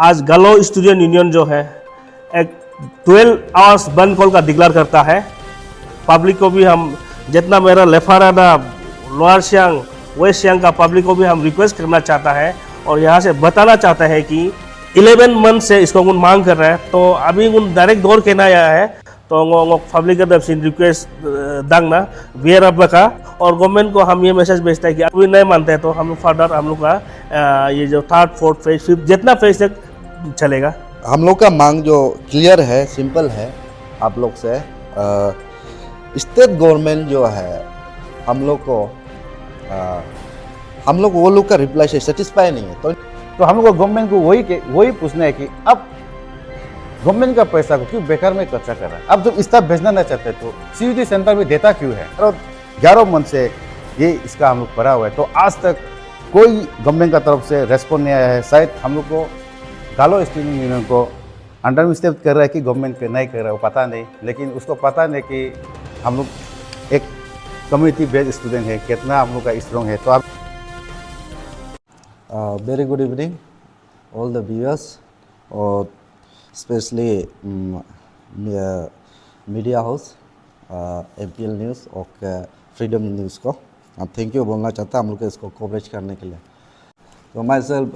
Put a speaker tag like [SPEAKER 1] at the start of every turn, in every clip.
[SPEAKER 1] आज गालो student union जो है एक 12 आवर्स बंद कॉल का डिक्लेयर करता है। पब्लिक को भी हम जितना मेरा लेफाराडा लोअर सियांग वेस्ट सियांग का पब्लिक को भी हम रिक्वेस्ट करना चाहता है और यहाँ से बताना चाहता है कि 11 मंथ से इसको उन मांग कर रहा है, तो अभी उन डायरेक्ट दौर के ना आया है तो पब्लिक का तरफ से रिक्वेस्ट दांगना वीर अब का और गवर्नमेंट को हम ये मैसेज भेजते हैं कि अभी नहीं मानते हैं तो हम लोग फर्दर हम लोग का ये जो 3rd 4th फेज 5th जितना फेज तक चलेगा।
[SPEAKER 2] हम लोग का मांग जो क्लियर है, सिंपल है आप लोग से। स्टेट गवर्नमेंट जो है हम लोग वो लोग का रिप्लाई से सेटिस्फाई नहीं है,
[SPEAKER 3] तो हम लोग को गवर्नमेंट को वही पूछना है कि अब गवर्नमेंट का पैसा को क्यों बेकार में खर्चा कर रहा है। अब जब स्टाफ भेजना नहीं चाहते तो CUT सेंटर में देता क्यों है। और 11 मंथ से ये इसका हम लोग पढ़ा हुआ है, तो आज तक कोई गवर्नमेंट का तरफ से रेस्पॉन्स नहीं आया है। शायद हम लोग को गालो स्टूडेंट यूनियन को अंडर स्टेप कर रहा है कि गवर्नमेंट नहीं कर रहा है, वो पता नहीं, लेकिन उसको पता नहीं कि हम लोग एक कम्युनिटी बेस्ड स्टूडेंट है, कितना हम लोग का स्ट्रॉन्ग है। तो आप
[SPEAKER 2] very good evening all the viewers और specially media house MPL news और फ्रीडम न्यूज़ को थैंक यू बोलना चाहता हम लोग को इसको कवरेज करने के लिए। तो माई सेल्फ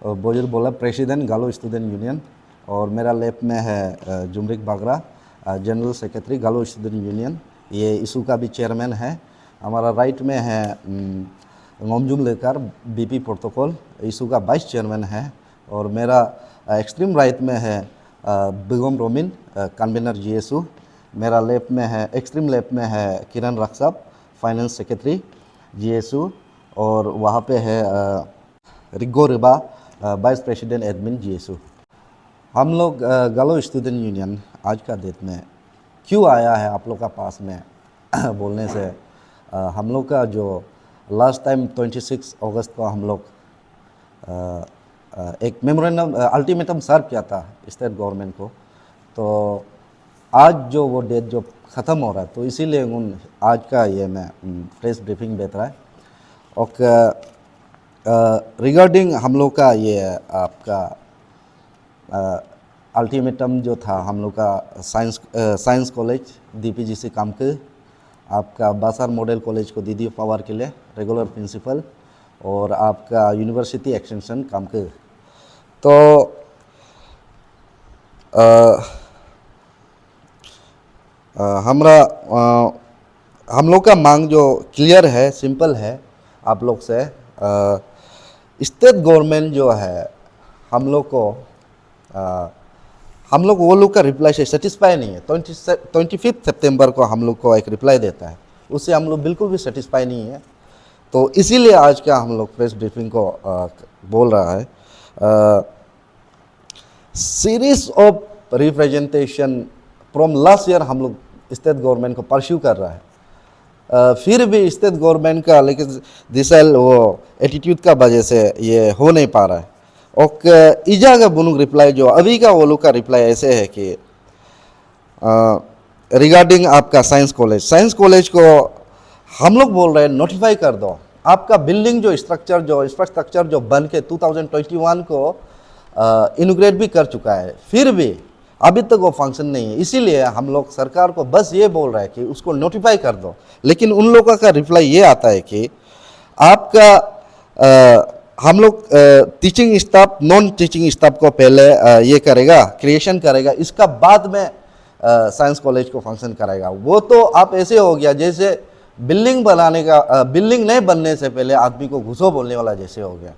[SPEAKER 2] बोजुर बोला प्रेसिडेंट गालो स्टूडेंट यूनियन और मेरा लेफ्ट में है जुमरिक बागरा जनरल सेक्रेटरी गालो स्टूडेंट यूनियन, ये इशू का भी चेयरमैन है। हमारा राइट में है ngomjung लेकर BP प्रोटोकॉल इशू का वाइस चेयरमैन है और मेरा एक्सट्रीम राइट में है बेगम रोमिन कन्वीनर GSU। मेरा लेफ्ट में है एक्सट्रीम लेफ्ट में है किरण रक्साब फाइनेंस सेक्रेटरी GSU और वहाँ पे है रिगो Riba vice president admin GSU। हम लोग गालो स्टूडेंट यूनियन आज का डेट में क्यों आया है आप लोग का पास में बोलने से, हम लोग का जो लास्ट टाइम 26 अगस्त को हम लोग एक मेमोरेंडम अल्टीमेटम सर्व किया था स्टेट गवर्नमेंट को, तो आज जो वो डेट जो ख़त्म हो रहा है तो इसीलिए उन आज का ये मैं प्रेस ब्रीफिंग देता है। और रिगार्डिंग हम लोग का ये आपका अल्टीमेटम जो था हम लोग का साइंस कॉलेज DPGC काम के, आपका बासार मॉडल कॉलेज को दीदी पावर के लिए रेगुलर प्रिंसिपल और आपका यूनिवर्सिटी एक्सटेंशन काम के, तो हम लोग का मांग जो क्लियर है, सिंपल है आप लोग से। स्टेट गवर्नमेंट जो है हम लोग वो लोग का रिप्लाई से सेटिस्फाई नहीं है। 25 सितंबर को हम लोग को एक रिप्लाई देता है, उससे हम लोग बिल्कुल भी सेटिस्फाई नहीं है, तो इसीलिए आज का हम लोग प्रेस ब्रीफिंग को बोल रहा है। Series of representation from last year हम लोग स्टेट गवर्नमेंट को परस्यू कर रहा है, फिर भी स्टेट गवर्नमेंट का लेकिन दिसल वो एटीट्यूड का वजह से ये हो नहीं पा रहा है। और इजा का बुनुक रिप्लाई जो अभी का वो लोग का रिप्लाई ऐसे है कि रिगार्डिंग आपका साइंस कॉलेज को हम लोग बोल रहे हैं नोटिफाई कर दो। आपका बिल्डिंग जो इंफ्रास्ट्रक्चर जो बन के 2021 को इनोग्रेट भी कर चुका है, फिर भी अभी तक वो फंक्शन नहीं है। इसीलिए हम लोग सरकार को बस ये बोल रहे हैं कि उसको नोटिफाई कर दो, लेकिन उन लोगों का रिप्लाई ये आता है कि आपका हम लोग teaching staff non teaching staff को पहले ये करेगा, क्रिएशन करेगा, इसका बाद में साइंस कॉलेज को फंक्शन कराएगा। वो तो आप ऐसे हो गया जैसे बिल्डिंग बनाने का बिल्डिंग नहीं बनने से पहले आदमी को घुसो बोलने वाला जैसे हो गया।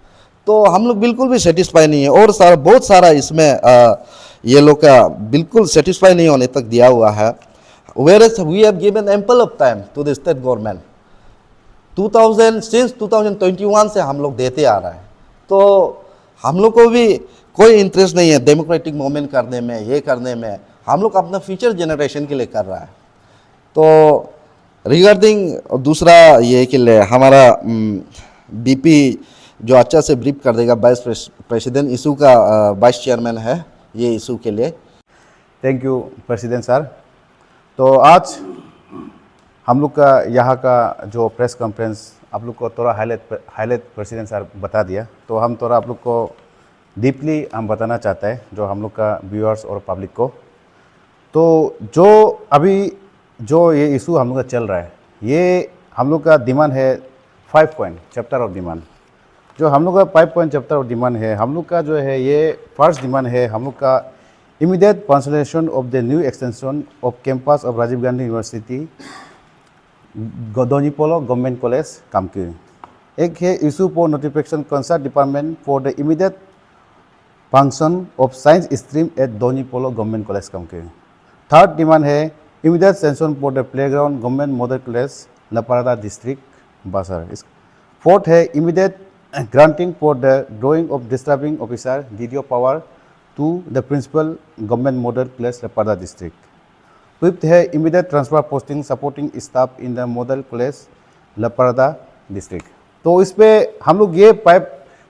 [SPEAKER 2] तो हम लोग बिल्कुल भी सेटिस्फाई नहीं है और बहुत सारा इसमें ये लोग का बिल्कुल सेटिस्फाई नहीं होने तक दिया हुआ है। Whereas we have given ample of time to the state government, 2021 से हम लोग देते आ रहा है, तो हम लोग को भी कोई इंटरेस्ट नहीं है डेमोक्रेटिक मूवमेंट करने में, ये करने में। हम लोग अपना फ्यूचर जनरेशन के लिए कर रहा है। तो रिगार्डिंग दूसरा ये कि हमारा BP जो अच्छा से ब्रीफ कर देगा, वाइस प्रेसिडेंट इशू का वाइस चेयरमैन है ये इशू के लिए।
[SPEAKER 3] Thank you president sir. तो आज हम लोग का यहाँ का जो प्रेस कॉन्फ्रेंस आप लोग को थोड़ा हाईलाइट प्रेसिडेंट सर बता दिया, तो हम थोड़ा आप लोग को डीपली हम बताना चाहते हैं जो हम लोग का व्यूअर्स और पब्लिक को। तो जो अभी जो ये इशू हम लोग का चल रहा है, ये हम लोग का डिमांड है 5 पॉइंट चैप्टर ऑफ डिमांड। जो हम लोग का 5 पॉइंट चैप्टर ऑफ डिमांड है, हम लोग का जो है ये फर्स्ट डिमांड है हम लोग का immediate consolidation of the new extension of campus of Rajiv Gandhi university Donyi Polo government college Kamki. एक है issue for notification concern department for the immediate function of science stream at Donyi Polo government college Kamki. Third demand है immediate sanction for the playground government model college Leparada district Basar. Fourth है immediate granting for the drawing of disturbing officer DDO power to the principal government model college Leparada district. Fifth है immediate transfer posting supporting staff in the model college Leparada district. तो इस पे हम लोग ये 5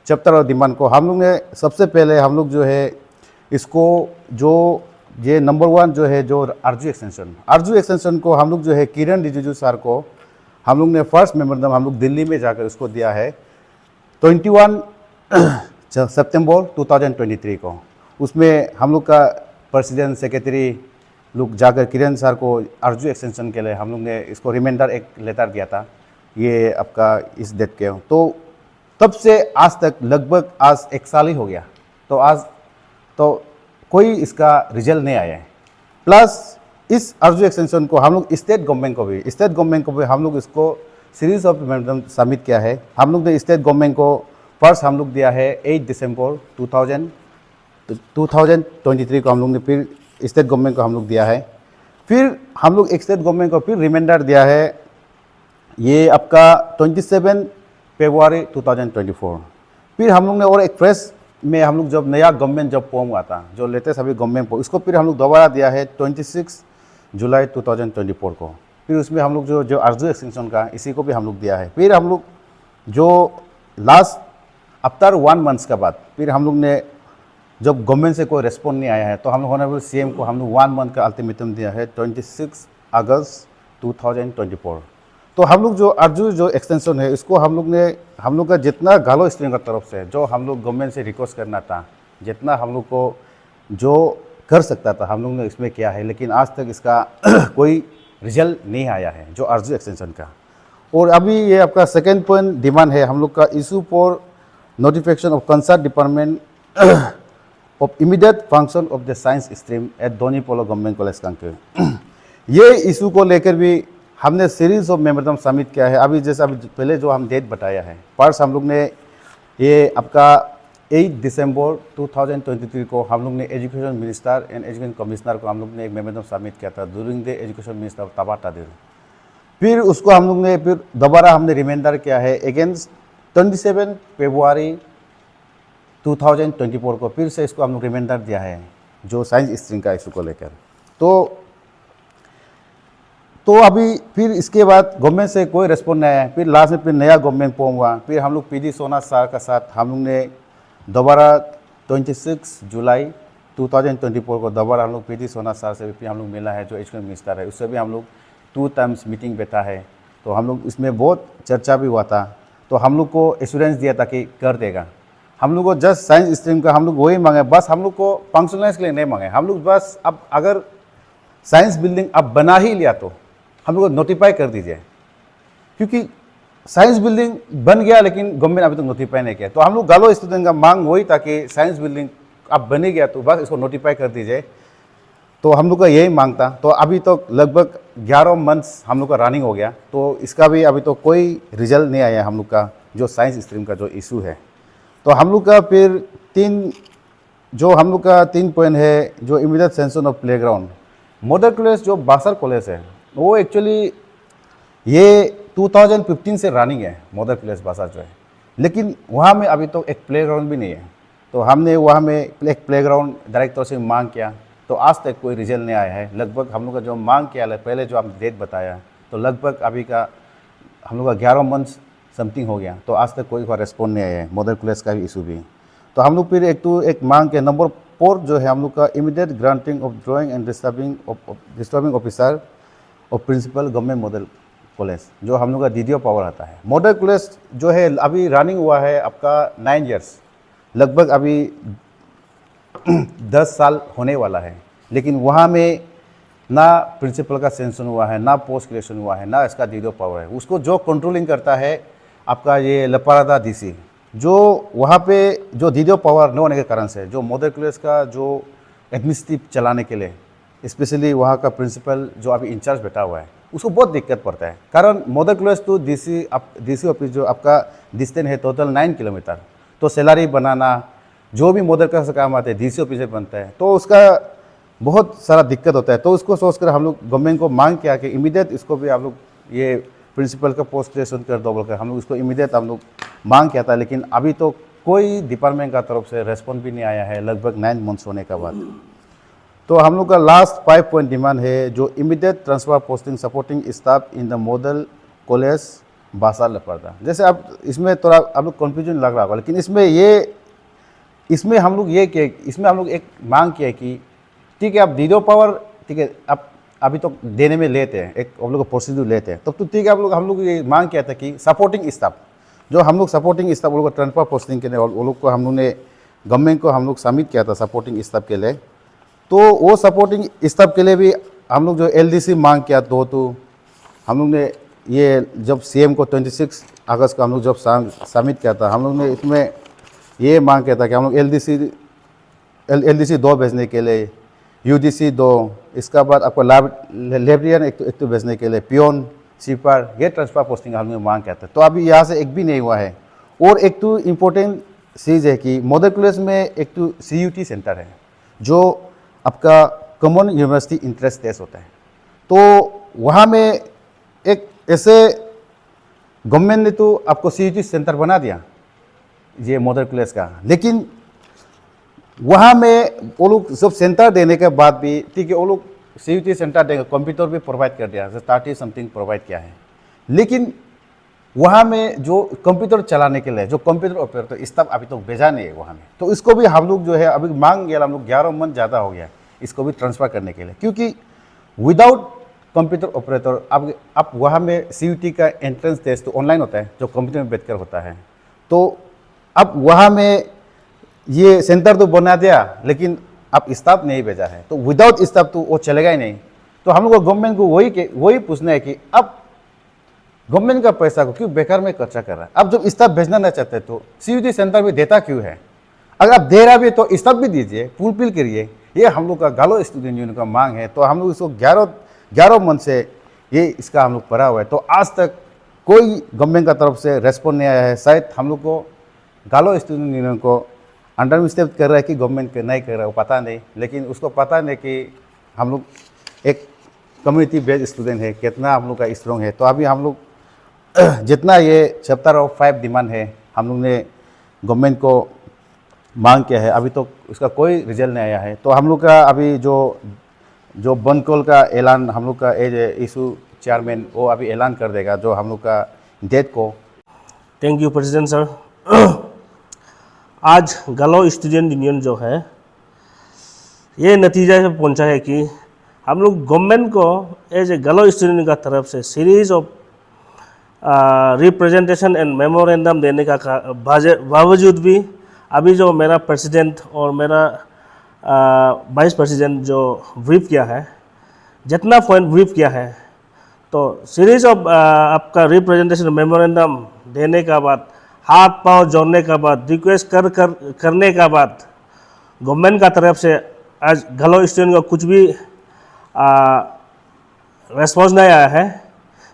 [SPEAKER 3] chapter और demand को हम लोग ने सबसे पहले हम लोग जो है इसको जो ये नंबर 1 जो है जो आरजू एक्सटेंशन को हम लोग जो है किरण रिजिजू सर को हम लोग ने फर्स्ट मेमोरेंडम हम लोग दिल्ली में जाकर उसको दिया है 21 सितंबर 2023 को। उसमें हम लोग का प्रेसिडेंट सेक्रेटरी लोग जाकर किरण सर को आरजू एक्सटेंशन के लिए हम लोग ने इसको रिमाइंडर एक लेटर दिया था ये आपका इस डेट के। तो तब से आज तक लगभग आज 1 साल ही हो गया। तो आज तो कोई इसका रिजल्ट नहीं आया है। प्लस इस आरजू एक्सटेंशन को हम लोग स्टेट गवर्नमेंट को भी हम लोग इसको सीरीज ऑफ मेमोरेंडम सबमिट किया है। हम लोग ने स्टेट गवर्नमेंट को फर्स्ट हम लोग दिया है 8 दिसंबर 2023 को हम लोग ने फिर स्टेट गवर्नमेंट को हम लोग दिया है। फिर हम लोग एक स्टेट गवर्नमेंट को फिर रिमाइंडर दिया है ये आपका 27 फरवरी 2024। फिर हम लोग ने और एक फ्रेश में हम लोग जब नया गवर्नमेंट जब फॉर्म हुआ था जो लेटेस्ट अभी गवर्नमेंट को इसको फिर हम लोग दोबारा दिया है 26 जुलाई 2024 को। फिर उसमें हम लोग जो आरजू एक्सटेंशन का इसी को भी हम लोग दिया है। फिर हम लोग जो लास्ट आफ्टर 1 मंथ्स के बाद फिर हम लोग ने जब गवर्नमेंट से कोई रेस्पॉन्ड नहीं आया है तो हम लोग ऑनरेबल सीएम को हम लोग 1 मंथ का अल्टीमेटम दिया है 26 अगस्त 2024। तो हम लोग जो आरजू जो एक्सटेंशन है इसको हम लोग का जितना गालो स्ट्रीम का तरफ से जो हम लोग गवर्नमेंट से रिक्वेस्ट करना था जितना हम लोग को जो कर सकता था हम लोग ने इसमें किया है, लेकिन आज तक इसका कोई रिजल्ट नहीं आया है जो आरजू एक्सटेंशन का। और अभी ये आपका सेकेंड पॉइंट डिमांड है हम लोग का issue for notification of concern department of immediate function of the science stream at Donyi Polo government college Kamki. ये इशू को लेकर भी हमने सीरीज ऑफ मेमोरेंडम सबमिट किया है। अभी जैसे अभी पहले जो हम डेट बताया है फर्स्ट हम लोग ने ये आपका 8 दिसंबर 2023 को हम लोग ने education minister and education commissioner को हम लोग ने एक मेमोरेंडम सबमिट किया था ड्यूरिंग द एजुकेशन मिनिस्टर तबा तादिर। फिर उसको हम लोग ने फिर दोबारा हमने रिमाइंडर किया है अगेंस्ट 27 फरवरी 2024 को फिर से इसको हम लोग रिमाइंडर दिया है जो साइंस स्ट्रीम का इशू को लेकर। तो अभी फिर इसके बाद गवर्नमेंट से कोई रिस्पॉन्स नहीं आया। फिर लास्ट में फिर नया गवर्नमेंट फॉर्म हुआ। फिर हम लोग पीडी सोना सर का साथ हम लोग ने दोबारा 26 जुलाई 2024 को दोबारा हम लोग पीडी सोना सर से भी हम लोग मिला है जो एजुकेशन मिनिस्टर है। उससे भी हम लोग 2 टाइम्स मीटिंग बैठा है। तो हम लोग इसमें बहुत चर्चा भी हुआ था। तो हम लोग को एश्योरेंस दिया था कि कर देगा। हम लोग को जस्ट साइंस स्ट्रीम का हम लोग वही मांगे, बस हम लोग को फंक्शनलाइज के लिए नहीं मांगे। हम लोग बस अब अगर साइंस बिल्डिंग अब बना ही लिया तो हम लोग को नोटिफाई कर दीजिए, क्योंकि साइंस बिल्डिंग बन गया लेकिन गवर्नमेंट अभी तक नोटिफाई नहीं किया। तो हम लोग गालो स्टूडेंट का मांग वही था कि साइंस बिल्डिंग अब बन ही गया तो बस इसको नोटिफाई कर दीजिए। तो हम लोग का यही मांग था। तो अभी तो लगभग 11 मंथ्स हम लोग का रनिंग हो गया। तो इसका भी अभी तो कोई रिजल्ट नहीं आया हम लोग का जो साइंस स्ट्रीम का जो इशू है। तो हम लोग का फिर 3 पॉइंट है जो immediate sanction of playground model college जो बासर कॉलेज है वो एक्चुअली ये 2015 से रनिंग है मॉडल कॉलेज बासर जो है, लेकिन वहाँ में अभी तो एक प्लेग्राउंड भी नहीं है। तो हमने वहाँ में एक प्लेग्राउंड डायरेक्टर से मांग किया तो आज तक कोई रिजल्ट नहीं आया है। लगभग हम लोग का जो मांग किया है पहले जो आपने डेट बताया तो लगभग अभी का हम लोग का 11 मंथ्स समथिंग हो गया। तो आज तक कोई रेस्पॉन्ड नहीं आया है मॉडल कॉलेज का भी इशू भी। तो हम लोग फिर एक मांग के नंबर 4 जो है हम लोग का immediate granting of drawing and disturbing officer और प्रिंसिपल गवर्नमेंट मॉडल कॉलेज जो हम लोग का डीडीओ पावर आता है। मॉडल कॉलेज जो है अभी रनिंग हुआ है आपका 9 ईयर्स। लगभग अभी 10 साल होने वाला है, लेकिन वहाँ में ना प्रिंसिपल का सेंक्शन हुआ है, ना पोस्ट क्रिएशन हुआ है, ना इसका डीडीओ पावर है। उसको जो कंट्रोलिंग करता है आपका ये लपारादा डीसी, जो वहाँ पे जो डीडीओ पावर न होने के कारण से जो मदर कॉलेज का जो एडमिनिस्ट्रेटिव चलाने के लिए स्पेशली वहाँ का प्रिंसिपल जो अभी इंचार्ज बैठा हुआ है उसको बहुत दिक्कत पड़ता है। कारण मदर कॉलेज तो डीसी ऑफिस जो आपका डिस्टेंस है टोटल 9 किलोमीटर, तो सैलरी बनाना जो भी मदर कॉलेज से काम आते हैं डीसी ऑफिस से बनता है, तो उसका बहुत सारा दिक्कत होता है। तो उसको सोचकर हम लोग गवर्नमेंट को मांग किया कि इमीडिएट इसको भी आप लोग ये प्रिंसिपल का पोस्ट क्रिएशन कर दो बोलकर हम लोग इसको इमीडिएट हम लोग मांग किया था, लेकिन अभी तो कोई डिपार्टमेंट का तरफ से रेस्पॉन्स भी नहीं आया है लगभग 9 मंथ्स होने के बाद। तो हम लोग का लास्ट 5 पॉइंट डिमांड है जो immediate transfer posting supporting staff in the model college बासा लपारदा। जैसे आप इसमें थोड़ा आप लोग कन्फ्यूजन लग रहा होगा, लेकिन इसमें हम लोग एक मांग किया है कि ठीक है आप डीडीओ पावर ठीक है आप अभी तो देने में लेते हैं, एक हम लोग को प्रोसीड्यूर लेते हैं, तब तो ठीक है हम लोग ये मांग किया था कि सपोर्टिंग स्टाफ जो हम लोग सपोर्टिंग स्टाफ वो लोग को ट्रांसफर पोस्टिंग के लिए वो लोग को हम लोग ने गवर्नमेंट को हम लोग सबमिट किया था सपोर्टिंग स्टाफ के लिए। तो वो सपोर्टिंग स्टाफ के लिए भी हम लोग जो एलडीसी मांग किया तो हम लोग ने ये जब सीएम को 26 अगस्त को हम लोग जब सबमिट किया था, हम लोग ने इसमें ये मांग किया था कि हम लोग एलडीसी 2 भेजने के लिए, यूडीसी 2, इसका बाद आपको लाइब्रेरियन एक तो भेजने के लिए, पियोन स्वीपर, ये ट्रांसफर पोस्टिंग हम लोग मांग किया था। तो अभी यहाँ से एक भी नहीं हुआ है। और एक तो इम्पोर्टेंट चीज़ है कि मदर कॉलेज में एक तो CUT सेंटर है जो आपका कॉमन यूनिवर्सिटी इंट्रेंस टेस्ट होता है। तो वहाँ में एक ऐसे गवर्नमेंट ने तो आपको CUT सेंटर बना दिया ये मदर कॉलेज का, लेकिन वहाँ में वो लोग सब सेंटर देने के बाद भी ठीक है वो लोग CUT सेंटर देंगे, कंप्यूटर भी प्रोवाइड कर दिया, 30 समथिंग प्रोवाइड किया है, लेकिन वहाँ में जो कंप्यूटर चलाने के लिए जो कंप्यूटर ऑपरेटर स्टाफ अभी तो भेजा नहीं है वहाँ में। तो इसको भी हम लोग जो है अभी मांग गया, हम लोग 11 मंथ ज़्यादा हो गया इसको भी ट्रांसफ़र करने के लिए, क्योंकि विदाउट कंप्यूटर ऑपरेटर अब वहाँ में CUT का एंट्रेंस टेस्ट तो ऑनलाइन होता है जो कंप्यूटर में बैठकर होता है। तो अब वहाँ में ये सेंटर तो बना दिया लेकिन अब स्टाफ नहीं भेजा है, तो विदाउट स्टाफ तो वो चलेगा ही नहीं। तो हम लोग को गवर्नमेंट को वही पूछना है कि अब गवर्नमेंट का पैसा को क्यों बेकार में खर्चा कर रहा है। अब जब स्टाफ भेजना नहीं चाहते तो CUT सेंटर भी देता क्यों है? अगर आप दे रहा भी तो स्टाफ भी दीजिए, फुलफिल करिए। ये हम लोग का गालो स्टूडेंट यूनियन का मांग है। तो हम लोग इसको 11 मंथ से ये इसका हम लोग पढ़ा हुआ है, तो आज तक कोई गवर्नमेंट का तरफ से रेस्पॉन्स नहीं आया है। शायद हम लोग को गालो स्टूडेंट यूनियन को अंडर मिस्टेक कर रहा है कि गवर्नमेंट नहीं कर रहा है, वो पता नहीं, लेकिन उसको पता नहीं कि हम लोग एक कम्युनिटी बेस्ड स्टूडेंट है, कितना हम लोग का स्ट्रॉन्ग है। तो अभी हम लोग जितना ये चैप्टर ऑफ 5 डिमांड है हम लोग ने गवर्नमेंट को मांग किया है, अभी तो उसका कोई रिजल्ट नहीं आया है। तो हम लोग का अभी जो बंद कॉल का ऐलान हम लोग का एज इशू चेयरमैन वो अभी ऐलान कर देगा जो हम लोग का डेट को।
[SPEAKER 1] Thank you president sir. आज गालो स्टूडेंट यूनियन जो है ये नतीजा से पहुंचा है कि हम लोग गवर्नमेंट को एज ए गालो स्टूडेंट का तरफ से series of representation and memorandum देने का बावजूद भी अभी जो मेरा प्रेसिडेंट और मेरा वाइस प्रेसिडेंट जो ब्रीफ किया है, जितना पॉइंट ब्रीफ किया है, तो सीरीज ऑफ आपका रिप्रेजेंटेशन मेमोरेंडम देने का बाद, हाथ पांव जोड़ने का बाद, रिक्वेस्ट करने का बाद गवर्नमेंट का तरफ से आज गालो स्टूडेंट को कुछ भी रेस्पॉन्स नहीं आया है।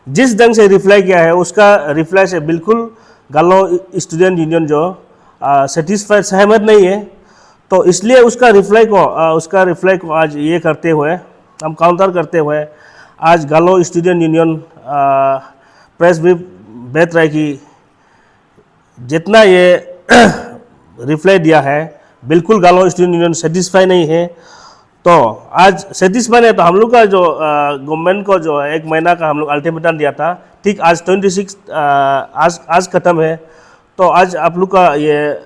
[SPEAKER 1] जिस ढंग से रिप्लाई किया है उसका रिप्लाई से बिल्कुल गालो स्टूडेंट यूनियन जो सेटिस्फाइड सहमत नहीं है। तो इसलिए उसका रिप्लाई को आज ये करते हुए हम काउंटर करते हुए आज गालो स्टूडेंट यूनियन प्रेस ब्रीफ भेज रहा है कि जितना ये रिप्लाई दिया है बिल्कुल गालो स्टूडेंट यूनियन सेटिस्फाई नहीं है। तो आज सेटिस्फाई है तो हम लोग का जो गवर्नमेंट को जो 1 महीना का हम लोग अल्टीमेटम दिया था, ठीक आज 26 आज ख़त्म है। तो आज आप लोग का ये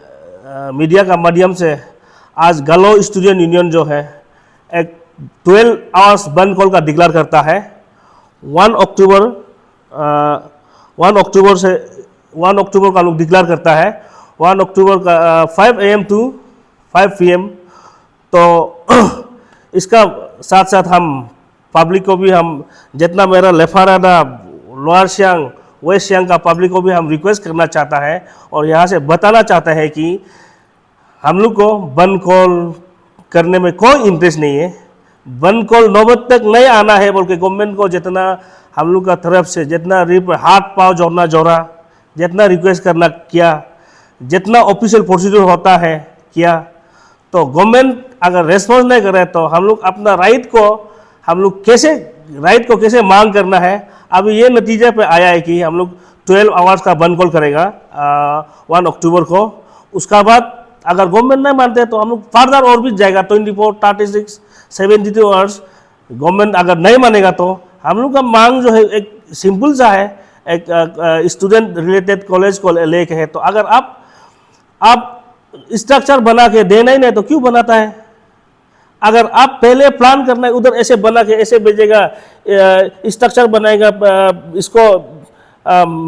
[SPEAKER 1] मीडिया का माध्यम से आज गालो स्टूडेंट यूनियन जो है एक 12 आवर्स बंद कॉल का डिक्लेयर करता है। 1 अक्टूबर का लोग डिक्लेयर करता है 1 अक्टूबर का 5 AM टू 5 PM। तो इसका साथ साथ हम पब्लिक को भी हम जितना मेरा लेफाराडा, लोअर सियांग, वेस्ट सियांग का पब्लिक को भी हम रिक्वेस्ट करना चाहता है और यहाँ से बताना चाहता है कि हम लोग को बन कॉल करने में कोई इंटरेस्ट नहीं है। बन कॉल नौबत तक नहीं आना है बोल के गवर्नमेंट को जितना हम लोग का तरफ से जितना हाथ पाँव जोड़ना जोड़ा, जितना रिक्वेस्ट करना किया, जितना ऑफिशियल प्रोसीजर होता है किया, तो गवर्नमेंट अगर रेस्पॉन्स नहीं करे तो हम लोग अपना राइट को कैसे मांग करना है। अभी ये नतीजे पे आया है कि हम लोग 12 आवर्स का बंद कॉल करेगा 1 अक्टूबर को। उसका बाद अगर गवर्नमेंट नहीं मानते तो हम लोग फर्दर और भी जाएगा 24, 36, 72 आवर्स। गवर्नमेंट अगर नहीं मानेगा तो हम लोग का मांग जो है एक सिंपल सा है, एक स्टूडेंट रिलेटेड कॉलेज को लेके है। तो अगर आप स्ट्रक्चर बना के देना ही नहीं तो क्यों बनाता है? अगर आप पहले प्लान करना है उधर ऐसे बना के ऐसे भेजेगा, स्ट्रक्चर बनाएगा, इसको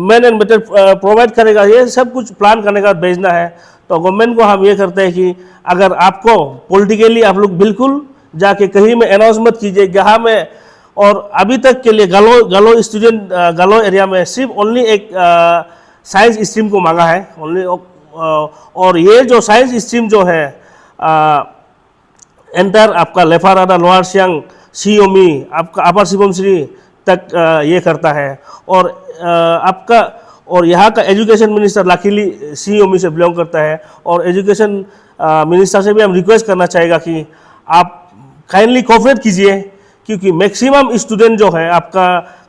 [SPEAKER 1] मैन एंड मेथड प्रोवाइड करेगा, ये सब कुछ प्लान करने का भेजना है। तो गवर्नमेंट को हम ये करते हैं कि अगर आपको पॉलिटिकली आप लोग बिल्कुल जाके कहीं में अनाउंस मत कीजिए यहाँ में। और अभी तक के लिए गलो एरिया में सिर्फ ओनली एक साइंस स्ट्रीम को मांगा है ओनली। और ये जो साइंस स्ट्रीम जो है एंटर आपका लेफाराडा, लोअर सियांग, सियोमी, आपका अपर सुबनसिरी तक ये करता है। और आपका और यहाँ का एजुकेशन मिनिस्टर लकीली सियोमी से बिलोंग करता है। और एजुकेशन मिनिस्टर से भी हम रिक्वेस्ट करना चाहेगा कि आप काइंडली कोऑपरेट कीजिए, क्योंकि मैक्सिमम स्टूडेंट जो है आपका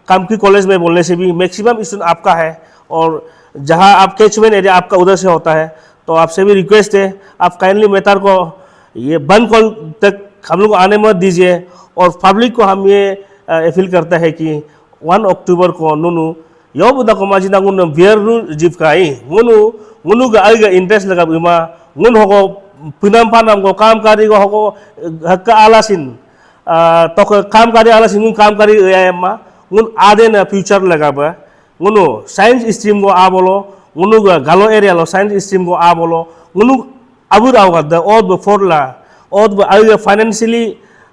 [SPEAKER 1] कामकी कॉलेज में बोलने से भी मैक्सिमम स्टूडेंट आपका है। और जहाँ आप कैचमेंट एरिया आपका उधर से होता है। तो आपसे भी रिक्वेस्ट है आप काइंडली मेतार को ये बंद कॉल तक हम लोग को आने मत दीजिए। और पब्लिक को हम ये अपील करते हैं कि 1 अक्टूबर को नुनु यो बुदा को माजिना गुन बियर जीवकाई गुनु का आएगा इंटरेस्ट लगा बिमा गुन होगो पिनम पानम को काम कारी को होगो हक्का आलासिन तो काम कारी आलासिन गुन काम कारी एमा गुन आदे न फ्यूचर लगा बा गुनु साइंस स्ट्रीम को आ बोलो गुनु गालो एरिया लो साइंस स्ट्रीम को आ बोलो गुनु अबुर आवगा द ओद फोरला ओद आएगा फाइनेंशियली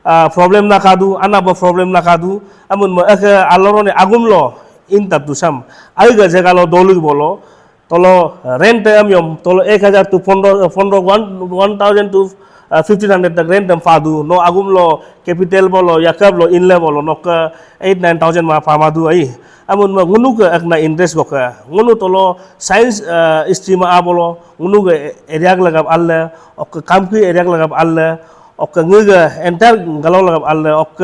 [SPEAKER 1] प्रॉब्लम ना कादू आना बो प्रॉब्लम ना कादू अमुन आलोरो ने आगुम लो इन तत्तुसम आएगा जगह लो दोलुग बोलो तोलो रेंट अमियम तोलो 1000 to 1000 to 1500 तक रेंट हम फादू नो आगुम लो कैपिटल बोलो या कब लो इनले बोलो नो 8-9,000 मा फामादू आई अमुन मा गुनु का एकना इंटरेस्ट गोका गुनु तोलो साइंस स्ट्रीम आ बोलो गुनु के एरिया लगा अल्ले ओक काम की एरिया लगा अल्ले ओक ngega एंटायर गलो लगा अल्ले ओक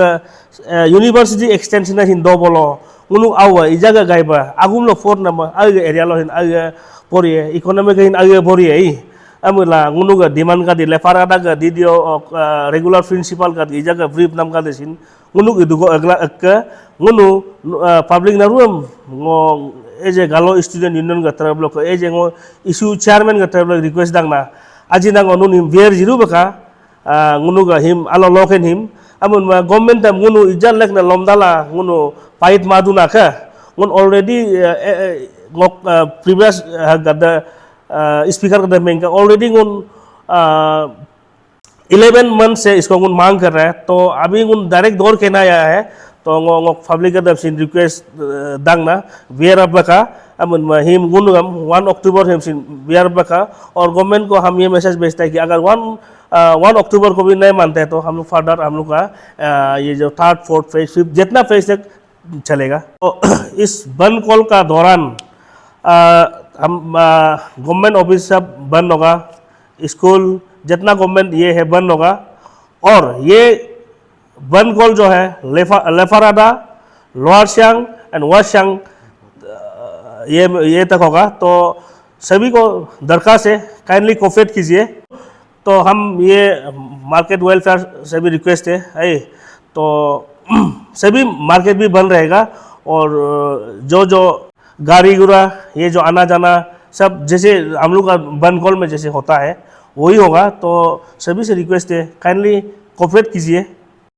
[SPEAKER 1] यूनिवर्सिटी एक्सटेंशन हिन दो बोलो गुनु आवा इजागा गायबा आगुम लो 4 नंबर आगे एरिया लो हिन आगे पोरिए इकोनॉमिक हिन आगे पोरिए ई अमुला गुनु का डिमांड का दिले फाराडा का दीदियो रेगुलर प्रिंसिपल का इजागा ब्रीफ नाम का देसिन गुनु के दुगो अगला अक्क गुनु पब्लिक नरुम ngो एजे गालो स्टूडेंट यूनियन का तरफ लो एजे ngो इशू चेयरमैन का तरफ लो रिक्वेस्ट दांगना आजि नांगो नुनि बियर जिरु बका गुनु का हिम आलो लोकेन हिम अमुन मा गवर्नमेंट तम गुनु इजान लेकना लमदाला गुनु पाइट मादुना का गुन already ngok previous gada speaker का बैंक ऑलरेडी गुन 11 मंथ से इसको गुन मांग कर रहा है। तो अभी गुन डायरेक्ट दौर के ना आया है तो ngok पब्लिक का सिन रिक्वेस्ट दांगना बियर बका अमुन हिम गुन 1 अक्टूबर हिम सिन बियर बका। और गवर्नमेंट को हम ये मैसेज भेजते हैं कि अगर 1 अक्टूबर को भी नहीं मानते हैं तो हम लोग फर्दर हम लोग का ये जो 3rd 4th फेज 5th जितना फेज तक चलेगा। तो इस बंद कॉल का दौरान हम गवर्नमेंट ऑफिस सब बंद होगा, स्कूल जितना गवर्नमेंट ये है बंद होगा। और ये बंद कॉल जो है Leparada, lower Siang and west Siang ये तक होगा। तो सभी को दरखास्त है काइंडली कोऑपरेट कीजिए। तो हम ये मार्केट वेलफेयर से भी रिक्वेस्ट है तो सभी मार्केट भी बंद रहेगा। और जो गाड़ी गुड़ा ये जो आना जाना सब जैसे हम लोग का बंद कॉल में जैसे होता है वही होगा। तो सभी से रिक्वेस्ट है काइंडली कोऑपरेट कीजिए।